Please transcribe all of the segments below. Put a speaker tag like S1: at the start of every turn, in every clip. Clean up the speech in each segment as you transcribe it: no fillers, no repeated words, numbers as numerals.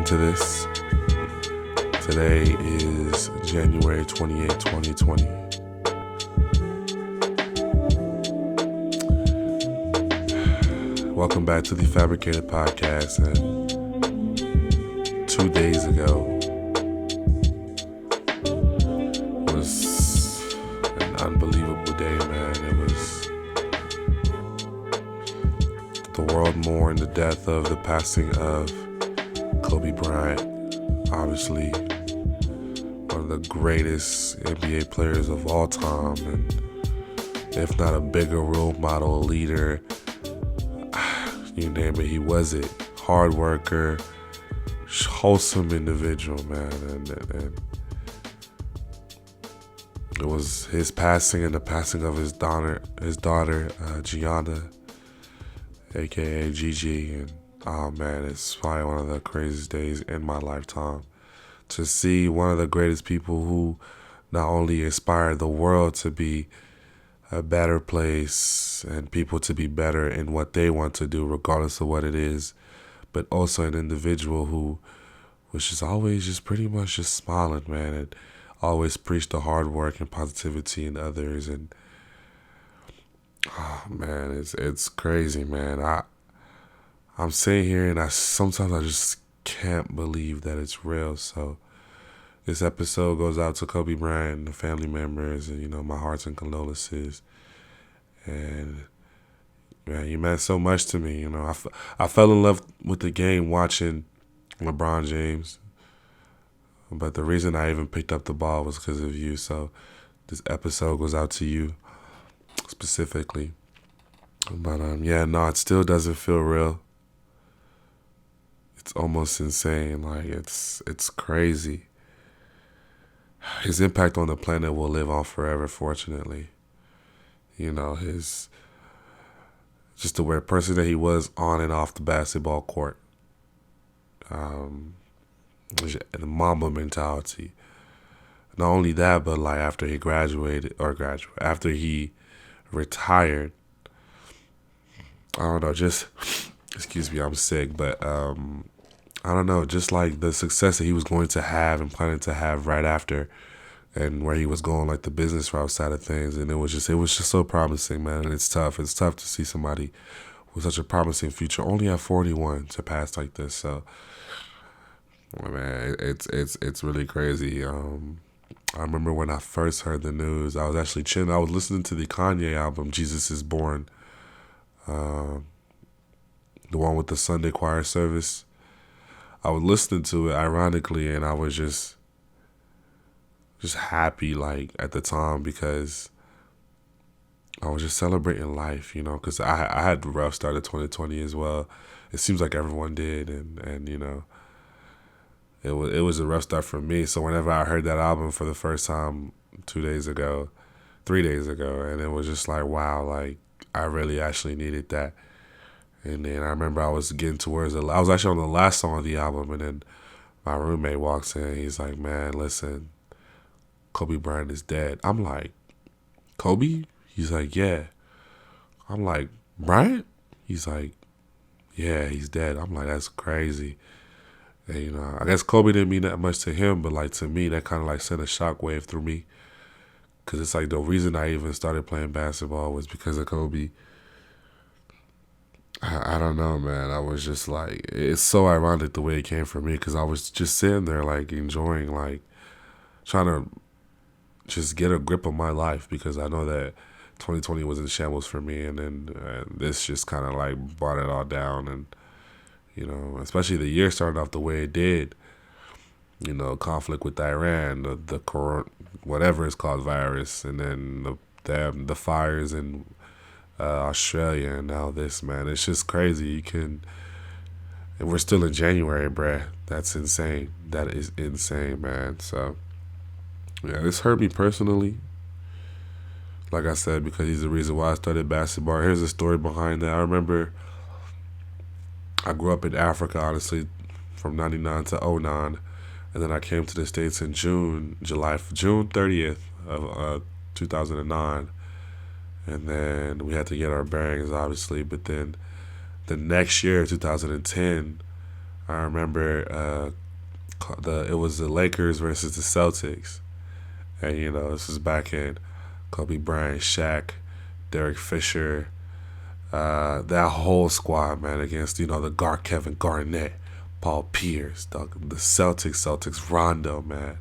S1: into this. Today is January 28, 2020. Welcome back to the Fabricated podcast. And 2 days ago was an unbelievable day, man. It was the world mourned the death of the passing of Kobe Bryant, obviously one of the greatest NBA players of all time, and if not a bigger role model, leader, you name it, he was it. Hard worker, wholesome individual, man, and it was his passing and the passing of his daughter, Gianna, aka Gigi, and oh man, it's probably one of the craziest days in my lifetime to see one of the greatest people who not only inspired the world to be a better place and people to be better in what they want to do, regardless of what it is, but also an individual who was just always just pretty much just smiling, man, and always preached the hard work and positivity in others. And oh man, it's crazy, man. I'm sitting here and sometimes I just can't believe that it's real. So this episode goes out to Kobe Bryant and the family members, and my hearts and condolences. And man, you meant so much to me. I fell in love with the game watching LeBron James, but the reason I even picked up the ball was because of you. So this episode goes out to you specifically. But it still doesn't feel real. It's almost insane. Like it's crazy. His impact on the planet will live on forever, fortunately. His just the weird person that he was on and off the basketball court. The Mamba mentality. Not only that, but like after he after he retired, I don't know, just excuse me, I'm sick, but I don't know, just like the success that he was going to have and planning to have right after, and where he was going, like the business route side of things, and it was just so promising, man. And it's tough to see somebody with such a promising future only at 41 to pass like this. So, man, it's really crazy. I remember when I first heard the news, I was actually chilling. I was listening to the Kanye album, Jesus is Born, the one with the Sunday choir service. I was listening to it ironically, and I was just happy, like, at the time, because I was just celebrating life, because I had a rough start of 2020 as well. It seems like everyone did, and it was a rough start for me. So whenever I heard that album for the first time 3 days ago, and it was just like, wow, like I really actually needed that. And then I remember I was getting towards I was actually on the last song of the album, and then my roommate walks in. He's like, man, listen, Kobe Bryant is dead. I'm like, Kobe? He's like, yeah. I'm like, Bryant? He's like, yeah, he's dead. I'm like, that's crazy. And, I guess Kobe didn't mean that much to him, but like to me, that kind of like sent a shockwave through me. Because it's like the reason I even started playing basketball was because of Kobe. I don't know, man. I was just like, it's so ironic the way it came for me, because I was just sitting there like enjoying, like trying to just get a grip of my life, because I know that 2020 was in shambles for me, and then this just kind of like brought it all down. And especially the year started off the way it did, conflict with Iran, the corona, whatever it's called, virus, and then the fires in Australia, and now this, man. It's just crazy. And we're still in January, bruh. That's insane. That is insane, man. So yeah, this hurt me personally, like I said, because he's the reason why I started basketball. Here's the story behind that. I remember I grew up in Africa, honestly, from 99 to 09. And then I came to the States in June 30th of 2009. And then we had to get our bearings, obviously. But then the next year, 2010, I remember it was the Lakers versus the Celtics, and this was back in Kobe Bryant, Shaq, Derek Fisher, that whole squad, man, against Kevin Garnett, Paul Pierce, the Celtics, Rondo, man.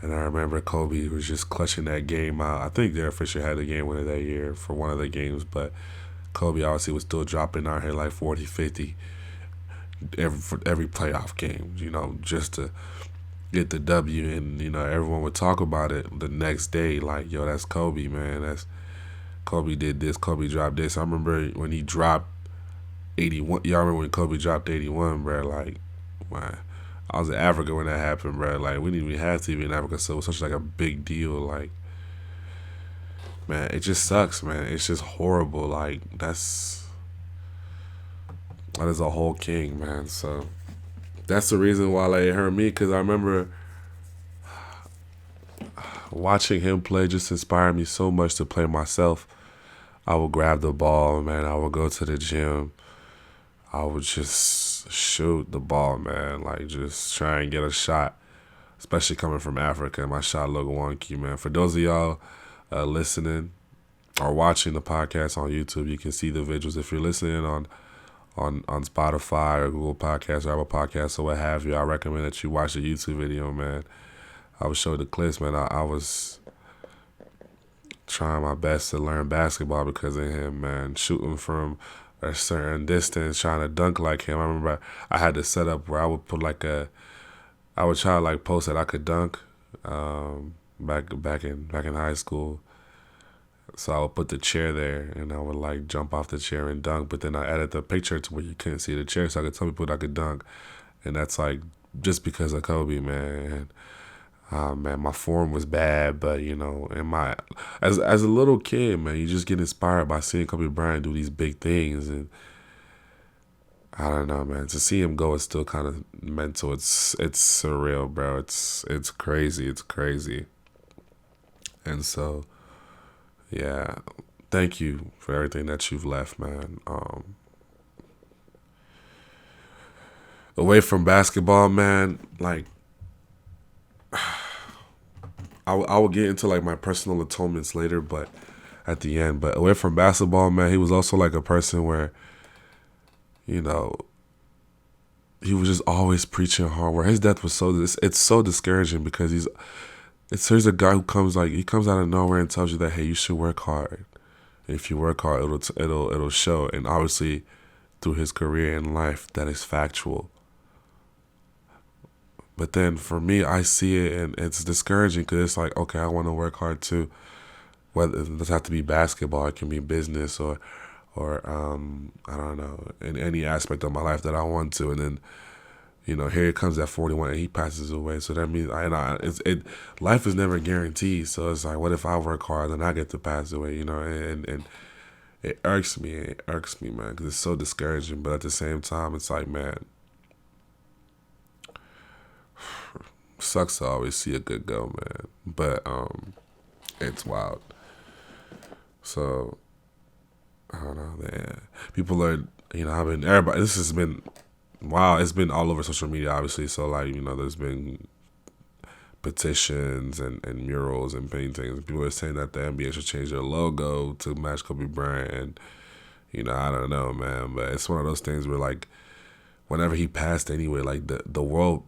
S1: And I remember Kobe was just clutching that game out. I think Derek Fisher had the game winner that year for one of the games, but Kobe obviously was still dropping out here like 40, 50 for every playoff game, just to get the W. And, everyone would talk about it the next day, like, yo, that's Kobe, man. That's Kobe did this, Kobe dropped this. I remember when he dropped 81. Y'all remember when Kobe dropped 81, bro? Like, man, I was in Africa when that happened, bro. Like, we didn't even have TV in Africa, so it was such like a big deal. Like, man, it just sucks, man. It's just horrible. Like, that is a whole king, man. So that's the reason why like, it hurt me, because I remember watching him play just inspired me so much to play myself. I would grab the ball, man. I would go to the gym. I would just shoot the ball, man. Like, just try and get a shot, especially coming from Africa. My shot looked wonky, man. For those of y'all listening or watching the podcast on YouTube, you can see the visuals. If you're listening on Spotify or Google Podcasts or Apple Podcasts or what have you, I recommend that you watch the YouTube video, man. I would show the clips, man. I was trying my best to learn basketball because of him, man. Shooting from a certain distance, trying to dunk like him. I remember I had to set up where I would put I would try to like post that I could dunk, back in high school. So I would put the chair there and I would like jump off the chair and dunk. But then I added the picture to where you couldn't see the chair, so I could tell people that I could dunk. And that's like just because of Kobe, man. Man, my form was bad, but in my as a little kid, man, you just get inspired by seeing Kobe Bryant do these big things, and I don't know, man. To see him go is still kind of mental. It's surreal, bro. It's crazy. It's crazy. And so, yeah, thank you for everything that you've left, man. Away from basketball, man, like I will get into like my personal atonements later, but at the end. But away from basketball, man, he was also like a person where, you know, he was just always preaching hard. Where his death was it's so discouraging because here's a guy who he comes out of nowhere and tells you that, hey, you should work hard. If you work hard, it'll show. And obviously, through his career and life, that is factual. But then for me, I see it and it's discouraging because it's like, okay, I want to work hard too. Whether it doesn't have to be basketball, it can be business or I don't know, in any aspect of my life that I want to. And then, here it comes at 41 and he passes away. So that means life is never guaranteed. So it's like, what if I work hard and I get to pass away? And it irks me. It irks me, man, because it's so discouraging. But at the same time, it's like, man, sucks to always see a good go, man. But it's wild. So I don't know, man. People are, everybody. This has been wow. It's been all over social media, obviously. So like, there's been petitions and murals and paintings. People are saying that the NBA should change their logo to match Kobe Bryant. And I don't know, man. But it's one of those things where like, whenever he passed, anyway, like the world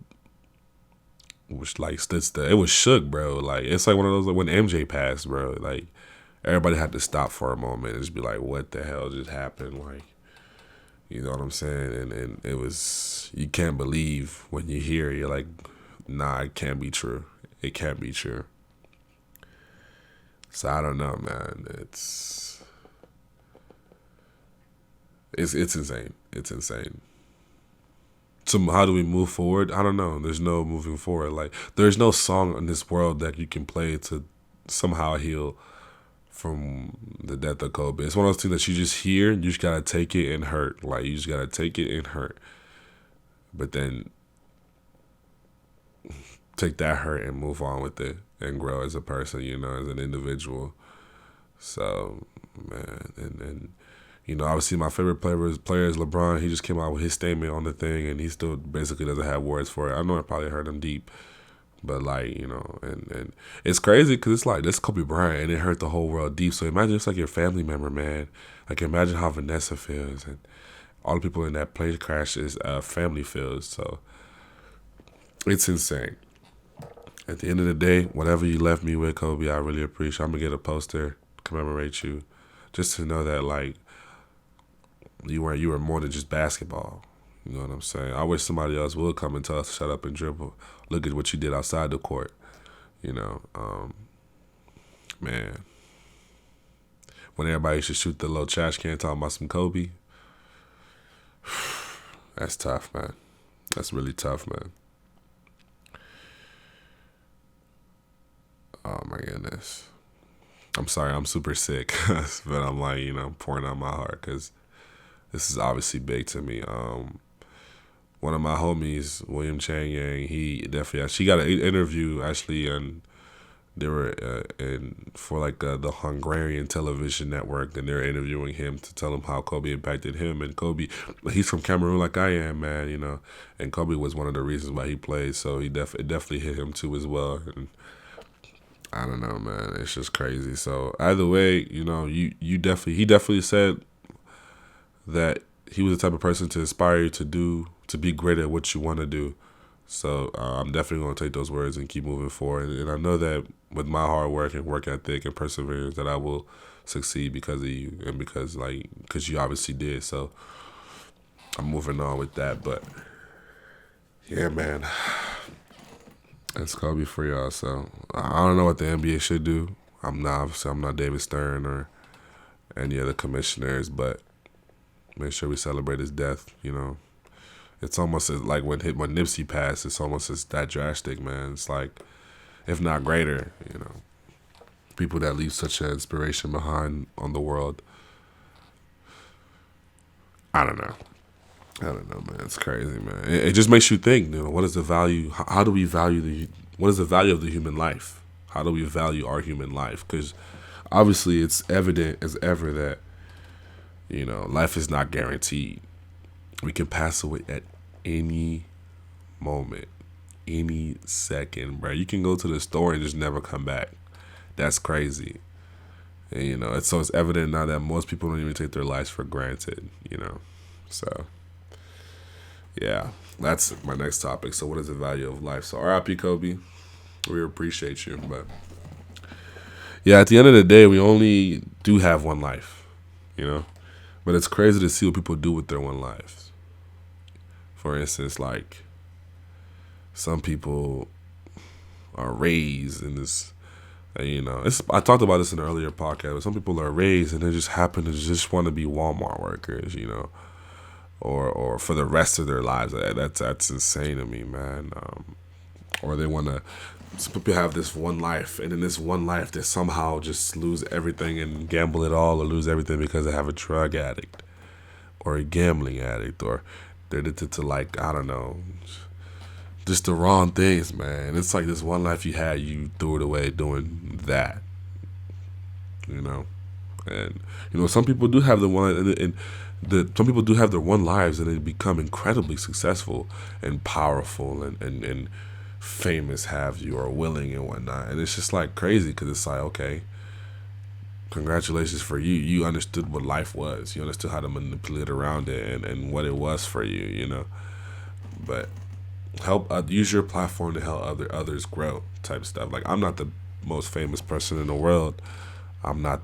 S1: was like stood still. It was shook, bro. Like it's like one of those like when MJ passed, bro. Like everybody had to stop for a moment and just be like, what the hell just happened? Like, you know what I'm saying? And it was, you can't believe when you hear it. You're like, nah, it can't be true. It can't be true. So I don't know, man. It's insane. It's insane. So how do we move forward? I don't know. There's no moving forward. Like there's no song in this world that you can play to somehow heal from the death of Kobe. It's one of those things that you just hear. You just gotta take it and hurt. Like you just gotta take it and hurt. But then take that hurt and move on with it and grow as a person. As an individual. So man, and Obviously my favorite player is LeBron. He just came out with his statement on the thing, and he still basically doesn't have words for it. I know it probably hurt him deep, but and it's crazy because it's like this Kobe Bryant, and it hurt the whole world deep. So imagine it's like your family member, man. Like imagine how Vanessa feels, and all the people in that plane crash is family feels. So it's insane. At the end of the day, whatever you left me with, Kobe, I really appreciate. I'm gonna get a poster, commemorate you, just to know that like you were more than just basketball. You know what I'm saying? I wish somebody else would come and tell us to shut up and dribble. Look at what you did outside the court. You know, man. When everybody should shoot the little trash can talking about some Kobe, that's tough, man. That's really tough, man. Oh my goodness. I'm sorry, I'm super sick, but I'm like, pouring out my heart because this is obviously big to me. One of my homies, William Chang Yang, he definitely, she got an interview actually, and they were in for like the Hungarian television network, and they're interviewing him to tell him how Kobe impacted him. And Kobe, he's from Cameroon like I am, man, and Kobe was one of the reasons why he played, so it definitely hit him too as well. And I don't know, man, it's just crazy. So either way, he definitely said that he was the type of person to inspire you to be great at what you want to do. So I'm definitely going to take those words and keep moving forward. And I know that with my hard work and work ethic and perseverance that I will succeed because of you and because you obviously did. So I'm moving on with that. But yeah, man, that's Kobe for y'all. So I don't know what the NBA should do. I'm not David Stern or any other commissioners, but make sure we celebrate his death. It's almost like when Nipsey passed. It's almost as that drastic, man. It's like, if not greater, people that leave such an inspiration behind on the world. I don't know. Man. It's crazy, man. It just makes you think. What is the value? How do we value what is the value of the human life? How do we value our human life? Because obviously, it's evident as ever that life is not guaranteed. We can pass away at any moment, any second, bro. You can go to the store and just never come back. That's crazy. And, it's evident now that most people don't even take their lives for granted, So, yeah, that's my next topic. So what is the value of life? So R.I.P. Kobe. We appreciate you. But, yeah, at the end of the day, we only do have one life, But it's crazy to see what people do with their one lives. For instance, like some people are raised in this, I talked about this in an earlier podcast, but some people are raised and they just happen to just want to be Walmart workers, or for the rest of their lives. That's insane to me, man. Or they want to, some people have this one life, and in this one life they somehow just lose everything and gamble it all, or lose everything because they have a drug addict or a gambling addict, or they're addicted to, like, I don't know, just the wrong things, man. It's like this one life you had, you threw it away doing that, And some people do have the one, and some people do have their one lives, and they become incredibly successful and powerful and famous, have you, or willing and whatnot. And it's just like crazy because it's like, okay, congratulations for you. You understood what life was. You understood how to manipulate around it and what it was for you, But use your platform to help others grow type stuff. Like, I'm not the most famous person in the world. I'm not,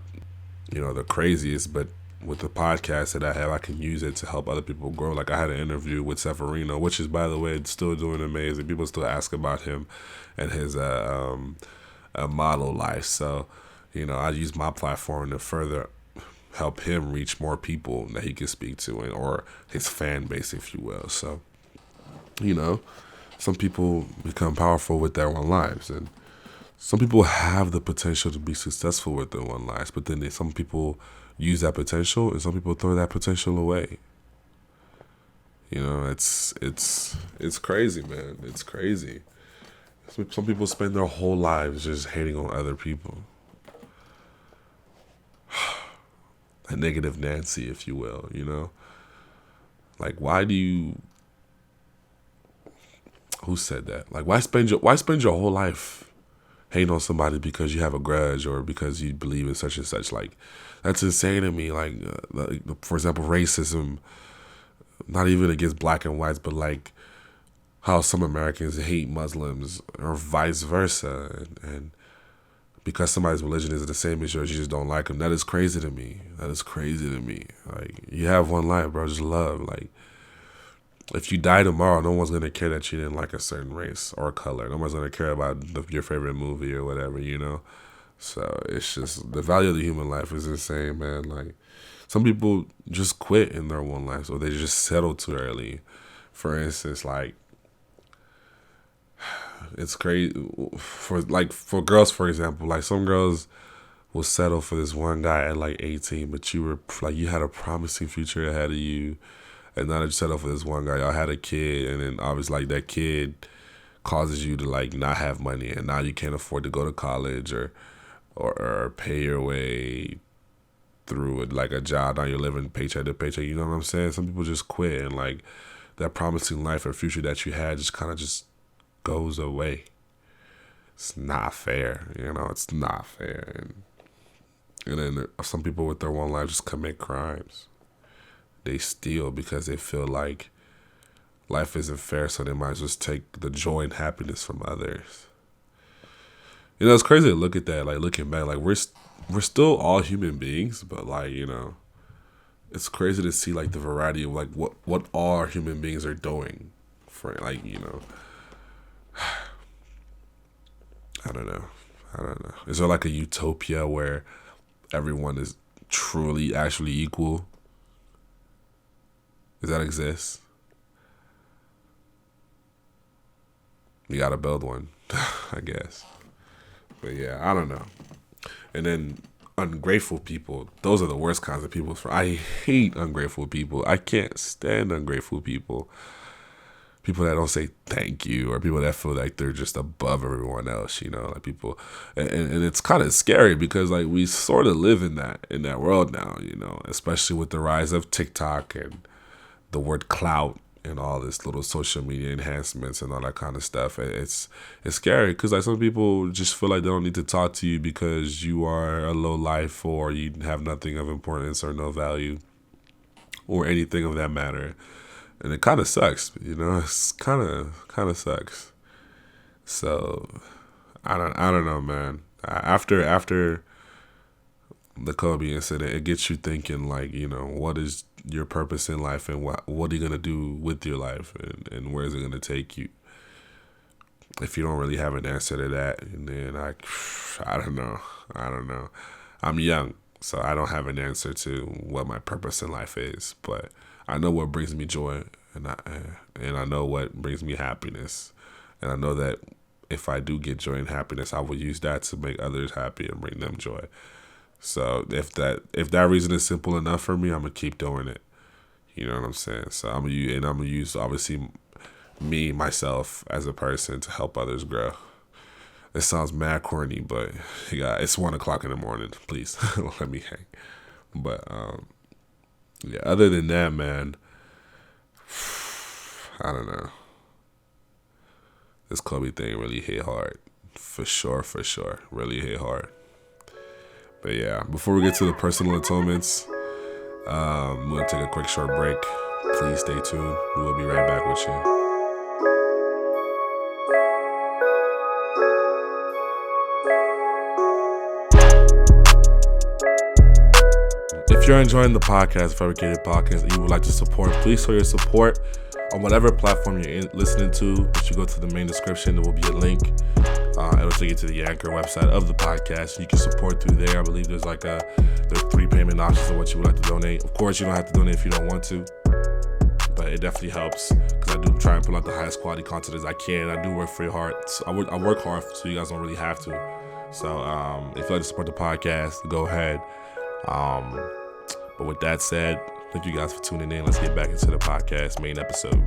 S1: the craziest, but with the podcast that I have, I can use it to help other people grow. Like, I had an interview with Severino, which is, by the way, still doing amazing. People still ask about him and his model life. So, I use my platform to further help him reach more people that he can speak to, or his fan base, if you will. So, some people become powerful with their one lives, and some people have the potential to be successful with their one lives, but then some people use that potential, and some people throw that potential away. It's crazy, man. It's crazy. Some people spend their whole lives just hating on other people. a negative Nancy, if you will, Like, why do you, who said that? Like, why spend your whole life hating on somebody because you have a grudge or because you believe in such and such? Like, that's insane to me. Like, for example, racism, not even against black and whites, but like how some Americans hate Muslims or vice versa. And because somebody's religion is the same as yours, you just don't like them. That is crazy to me. Like, you have one life, bro. Just love. Like, if you die tomorrow, no one's going to care that you didn't like a certain race or color. No one's going to care about your favorite movie or whatever, So it's just, the value of the human life is insane, man. Like, some people just quit in their one life, or they just settle too early. For instance, like, it's crazy for girls, for example. Like, some girls will settle for this one guy at like 18, but you had a promising future ahead of you, and now that you settle for this one guy, y'all had a kid, and then obviously like that kid causes you to like not have money, and now you can't afford to go to college or pay your way through it like a job. Now you're living paycheck to paycheck. You know what I'm saying? Some people just quit, and like that promising life or future that you had just kind of just goes away. It's not fair, It's not fair, and then some people with their one life just commit crimes. They steal because they feel like life isn't fair, so they might as well just take the joy and happiness from others. It's crazy to look at that. Like, looking back, like we're still all human beings, but like it's crazy to see like the variety of like what all human beings are doing for like I don't know. Is there like a utopia where everyone is truly actually equal? Does that exist? You gotta build one, I guess. But yeah, I don't know. And then ungrateful people, those are the worst kinds of people. I hate ungrateful people. I can't stand ungrateful people. People that don't say thank you, or people that feel like they're just above everyone else, like people, and it's kind of scary because like we sort of live in that world now, especially with the rise of TikTok and the word clout and all this little social media enhancements and all that kind of stuff. It's scary because like some people just feel like they don't need to talk to you because you are a low life or you have nothing of importance or no value or anything of that matter. And it kind of sucks, It's kind of sucks. So I don't know, man. After the Kobe incident, it gets you thinking, like, what is your purpose in life, and what are you gonna do with your life, and where is it gonna take you? If you don't really have an answer to that, and then I don't know. I'm young, so I don't have an answer to what my purpose in life is, but I know what brings me joy, and I know what brings me happiness, and I know that if I do get joy and happiness, I will use that to make others happy and bring them joy. So if that reason is simple enough for me, I'm gonna keep doing it. You know what I'm saying? So I'm gonna use obviously me, myself as a person to help others grow. It sounds mad corny, but yeah, it's 1:00 in the morning. Please let me hang. But yeah, other than that, man, I don't know. This Kobe thing really hit hard. For sure. Really hit hard. But yeah, before we get to the personal atonements, I'm going to take a quick short break. Please stay tuned. We will be right back with you. If you're enjoying the podcast, Fabricated Podcast, and you would like to support, please show your support on whatever platform you're listening to. If you go to the main description, there will be a link. It'll take you to the Anchor website of the podcast. You can support through there. I believe there's there's 3 payment options of what you would like to donate. Of course, you don't have to donate if you don't want to, but it definitely helps because I do try and put out the highest quality content as I can. I do work very hard. So I work hard, so you guys don't really have to. So if you'd like to support the podcast, go ahead. But with that said, thank you guys for tuning in. Let's get back into the podcast main episode.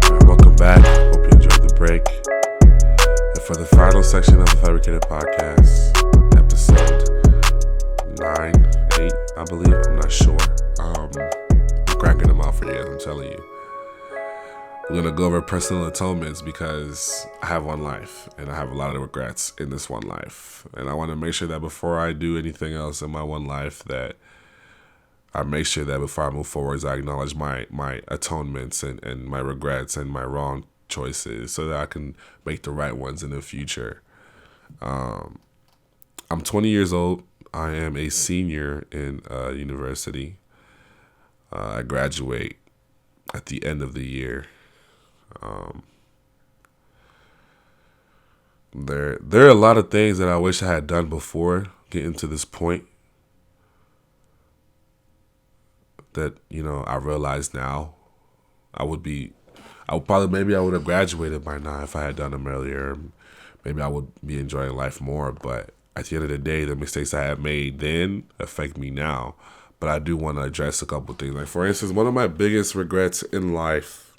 S1: All right, welcome back. Hope you enjoyed the for the final section of the Fabricated podcast, episode 9, 8, I believe. I'm not sure. I'm cracking them out for you, I'm telling you. We're going to go over personal atonements because I have one life and I have a lot of regrets in this one life. And I want to make sure that before I do anything else in my one life, that I make sure that before I move forwards, I acknowledge my atonements and my regrets and my wrong choices so that I can make the right ones in the future. I'm 20 years old. I am a senior in university. I graduate at the end of the year. There are a lot of things that I wish I had done before getting to this point that, I realize now I would have graduated by now if I had done them earlier. Maybe I would be enjoying life more, but at the end of the day, the mistakes I have made then affect me now. But I do want to address a couple things. Like, for instance, one of my biggest regrets in life,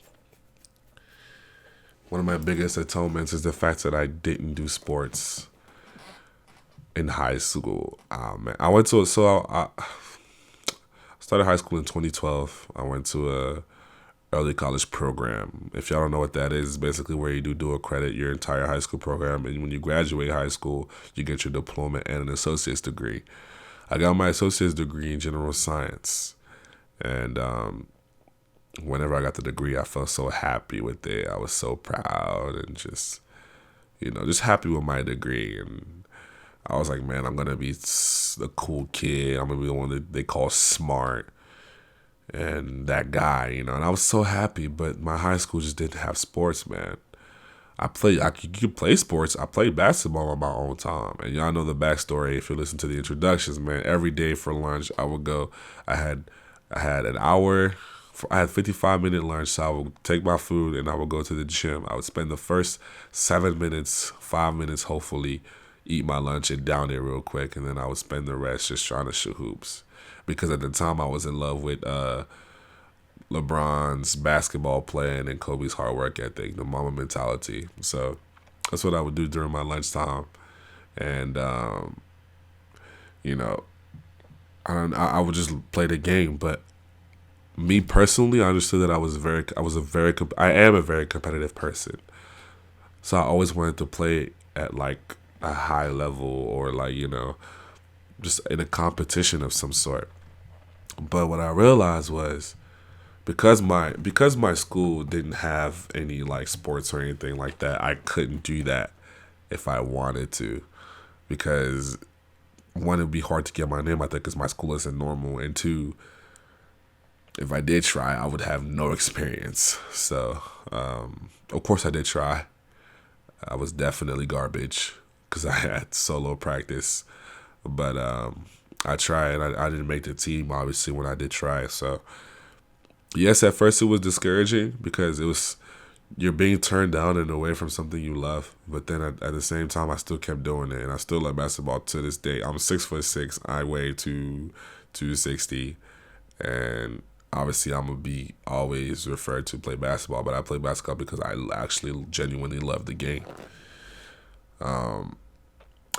S1: one of my biggest atonements is the fact that I didn't do sports in high school. I started high school in 2012. I went to a early college program. If y'all don't know what that is, it's basically where you do dual credit your entire high school program, and when you graduate high school, you get your diploma and an associate's degree. I got my associate's degree in general science, and whenever I got the degree, I felt so happy with it. I was so proud and just happy with my degree, and I was like, man, I'm gonna be the cool kid. I'm gonna be the one that they call smart. And that guy, and I was so happy, but my high school just didn't have sports, man. You could play sports. I played basketball on my own time. And y'all know the backstory if you listen to the introductions, man. Every day for lunch, I would go. I had an hour. I had 55-minute lunch, so I would take my food and I would go to the gym. I would spend the first 7 minutes, 5 minutes, hopefully, eat my lunch and down it real quick. And then I would spend the rest just trying to shoot hoops. Because at the time I was in love with LeBron's basketball playing and Kobe's hard work ethic, the Mamba mentality. So that's what I would do during my lunchtime. And, I would just play the game. But me personally, I understood that I am a very competitive person. So I always wanted to play at like a high level or just in a competition of some sort. But what I realized was because my school didn't have any like sports or anything like that, I couldn't do that if I wanted to, because one, it'd be hard to get my name out there because my school isn't normal, and two, if I did try, I would have no experience. So of course I did try. I was definitely garbage because I had solo practice, but I tried, and I didn't make the team, obviously, when I did try. So, yes, at first it was discouraging because you're being turned down and away from something you love. But then at the same time, I still kept doing it, and I still love basketball to this day. I'm 6'6". I weigh 260, and obviously I'm going to be always referred to play basketball, but I play basketball because I actually genuinely love the game.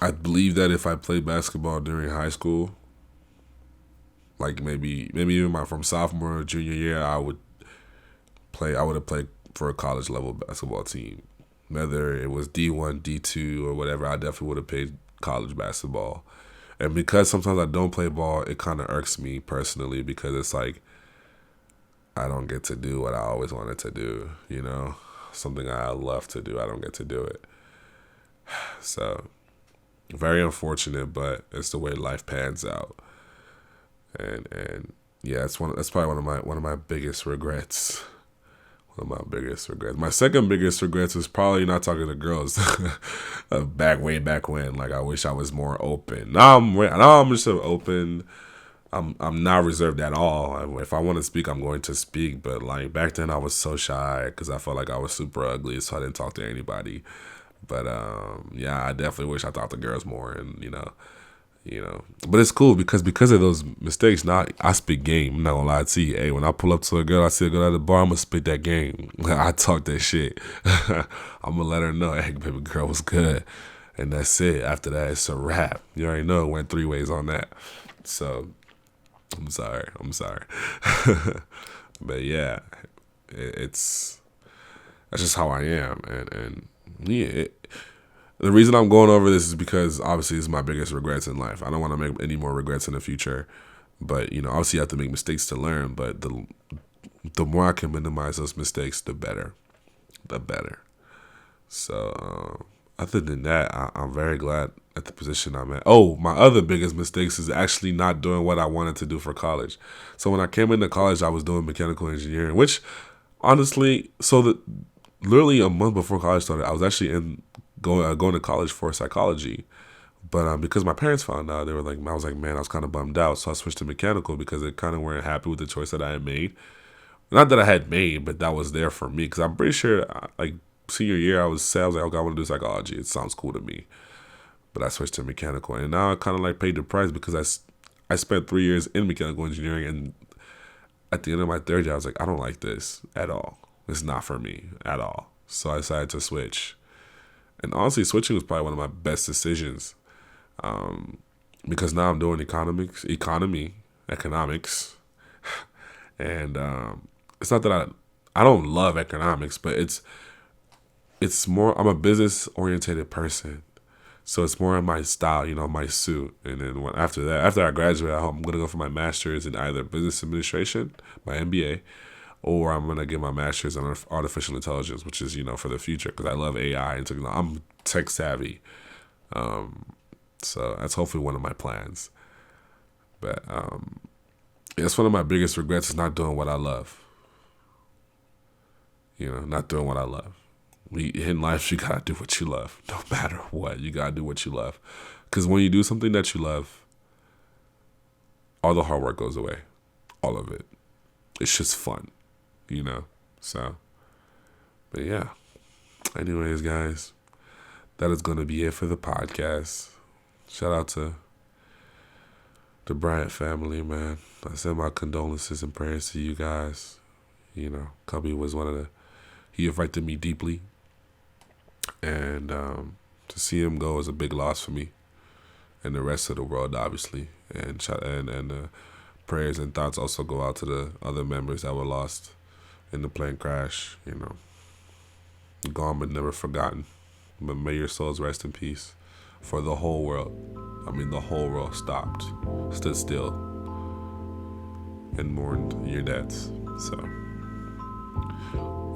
S1: I believe that if I played basketball during high school, like maybe even from sophomore or junior year, I would have played for a college level basketball team. Whether it was D1, D2, or whatever, I definitely would have played college basketball. And because sometimes I don't play ball, it kind of irks me personally because it's like I don't get to do what I always wanted to do, something I love to do. I don't get to do it. So very unfortunate, but it's the way life pans out. And yeah, that's probably one of my biggest regrets. One of my biggest regrets. My second biggest regrets is probably not talking to girls. way back when. Like, I wish I was more open. Now I'm just so open. I'm not reserved at all. If I want to speak, I'm going to speak. But like back then, I was so shy because I felt like I was super ugly, so I didn't talk to anybody. But yeah, I definitely wish I talked to girls more, and But it's cool because of those mistakes. Now I spit game. I'm not gonna lie to you. Hey, when I pull up to a girl, I see a girl at the bar, I'm gonna spit that game. I talk that shit. I'm gonna let her know, hey, baby girl was good, and that's it. After that, it's a wrap. You already know it went 3 ways on that. So I'm sorry. But yeah, it's that's just how I am, and yeah. The reason I'm going over this is because obviously it's my biggest regrets in life. I don't want to make any more regrets in the future, but obviously you have to make mistakes to learn. But the more I can minimize those mistakes, the better. So other than that, I'm very glad at the position I'm at. Oh, my other biggest mistakes is actually not doing what I wanted to do for college. So when I came into college, I was doing mechanical engineering, which honestly, literally a month before college started, I was actually going to college for psychology. But because my parents found out, I was kind of bummed out. So I switched to mechanical because they kind of weren't happy with the choice that I had made. Not that I had made, but that was there for me. Because I'm pretty sure, senior year, I was like, okay, I want to do psychology. It sounds cool to me. But I switched to mechanical. And now I kind of paid the price because I spent 3 years in mechanical engineering. And at the end of my third year, I was like, I don't like this at all. It's not for me at all. So I decided to switch. And honestly, switching was probably one of my best decisions, because now I'm doing economics, and it's not that I don't love economics, but it's more, I'm a business oriented person, so it's more in my style, my suit. And then after I graduate, I'm gonna go for my master's in either business administration, my MBA, or I'm gonna get my master's in artificial intelligence, which is for the future, because I love AI and I'm tech savvy. So that's hopefully one of my plans. But it's one of my biggest regrets is not doing what I love. Not doing what I love. In life, you gotta do what you love, no matter what. You gotta do what you love, because when you do something that you love, all the hard work goes away, all of it. It's just fun. So, but yeah. Anyways, guys, that is going to be it for the podcast. Shout out to the Bryant family, man. I send my condolences and prayers to you guys. Kobe was he affected me deeply. And to see him go is a big loss for me and the rest of the world, obviously. And prayers and thoughts also go out to the other members that were lost in the plane crash. Gone but never forgotten. But may your souls rest in peace. For the whole world. The whole world stood still, and mourned your deaths. So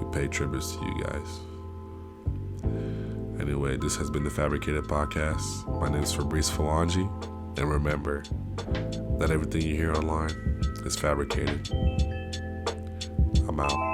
S1: we pay tributes to you guys. Anyway, this has been the Fabricated Podcast. My name is Fabrice Falangi, and remember that everything you hear online is fabricated. I'm out.